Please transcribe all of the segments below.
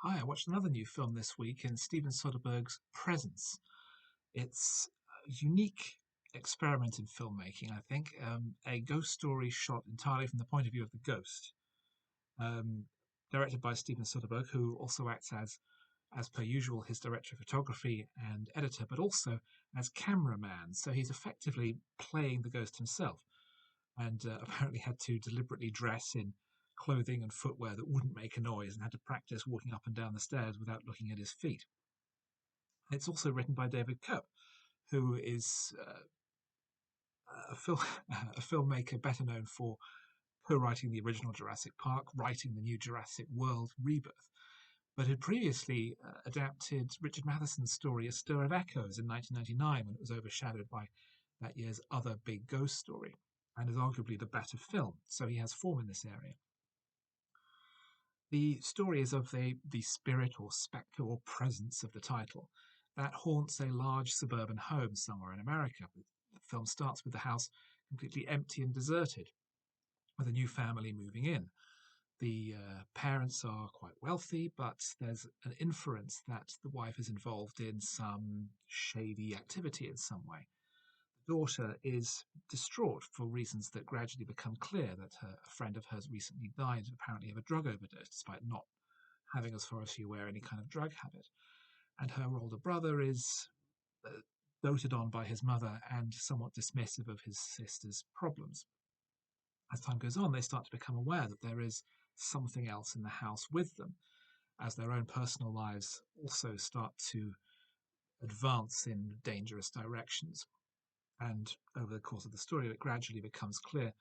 Hi, I watched another new film this week in Steven Soderbergh's Presence. It's a unique experiment in filmmaking, I think. A ghost story shot entirely from the point of view of the ghost. Um, Directed by Steven Soderbergh, who also acts as per usual, his director of photography and editor, but also as cameraman. So he's effectively playing the ghost himself, and apparently had to deliberately dress in clothing and footwear that wouldn't make a noise and had to practice walking up and down the stairs without looking at his feet. It's also written by David Koepp, who is a, film, a filmmaker better known for co-writing the original Jurassic Park, writing the new Jurassic World Rebirth, but had previously adapted Richard Matheson's story A Stir of Echoes in 1999 when it was overshadowed by that year's other big ghost story, and is arguably the better film, so he has form in this area. The story is of the spirit or spectre or presence of the title that haunts a large suburban home somewhere in America. The film starts with the house completely empty and deserted, with a new family moving in. The parents are quite wealthy, but there's an inference that the wife is involved in some shady activity in some way. The daughter is distraught for reasons that gradually become clear that a friend of hers recently died, apparently of a drug overdose, despite not having, as far as she's aware, any kind of drug habit. And her older brother is doted on by his mother and somewhat dismissive of his sister's problems. As time goes on, they start to become aware that there is something else in the house with them, as their own personal lives also start to advance in dangerous directions. And over the course of the story, it gradually becomes clear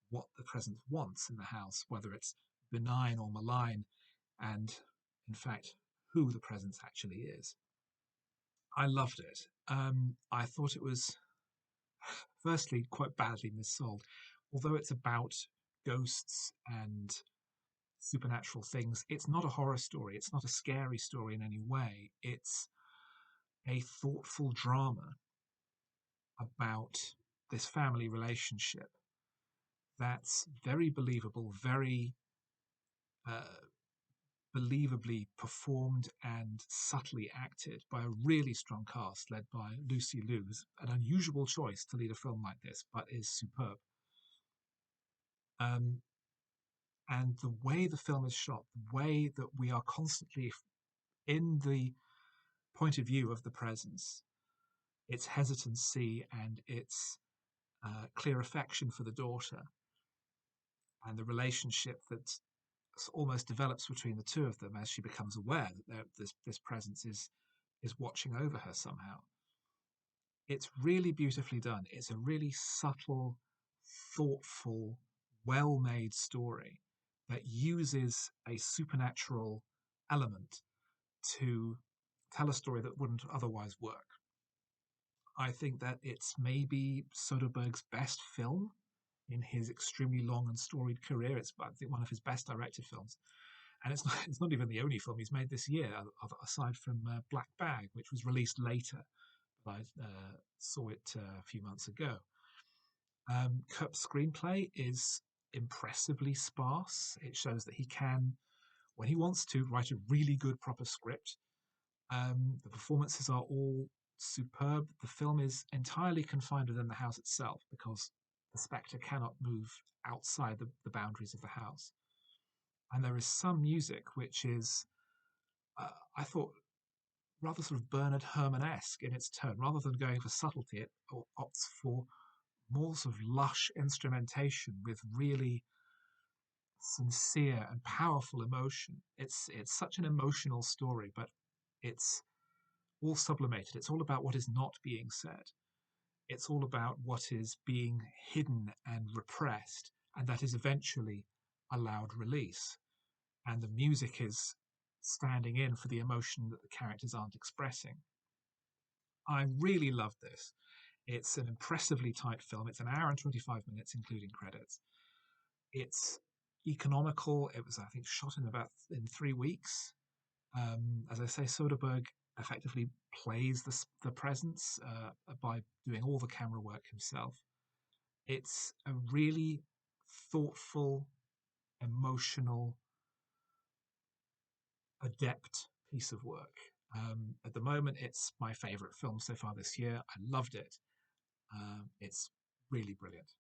what the presence wants in the house, whether it's benign or malign, and in fact, who the presence actually is. I loved it. I thought it was, firstly, quite badly missold. Although it's about ghosts and supernatural things, it's not a horror story. It's not a scary story in any way. It's a thoughtful drama about this family relationship that's very believable, very uh, believably performed and subtly acted by a really strong cast led by Lucy Liu, an unusual choice to lead a film like this, but is superb. Um, and the way the film is shot, the way that we are constantly in the point of view of the presence, its hesitancy and its clear affection for the daughter, and the relationship that almost develops between the two of them as she becomes aware that this presence is watching over her somehow. It's really beautifully done. It's a really subtle, thoughtful, well made story that uses a supernatural element to tell a story that wouldn't otherwise work. I think that it's maybe Soderbergh's best film in his extremely long and storied career. It's, I think, one of his best directed films. And it's not even the only film he's made this year, aside from Black Bag, which was released later. But I saw it a few months ago. Koepp's screenplay is impressively sparse. It shows that he can, when he wants to, write a really good, proper script. The performances are all superb. The film is entirely confined within the house itself because the spectre cannot move outside the boundaries of the house. And there is some music which is, I thought, rather sort of Bernard Herrmann-esque in its tone. Rather than going for subtlety, it opts for more sort of lush instrumentation with really sincere and powerful emotion. It's such an emotional story, but it's all sublimated. It's all about what is not being said. It's all about what is being hidden and repressed, and that is eventually allowed release. And the music is standing in for the emotion that the characters aren't expressing. I really loved this. It's an impressively tight film. It's an hour and 25 minutes, including credits. It's economical. It was, I think, shot in 3 weeks. As I say, Soderbergh effectively plays the presence by doing all the camera work himself. It's a really thoughtful, emotional, adept piece of work. At the moment, it's my favourite film so far this year. I loved it. It's really brilliant.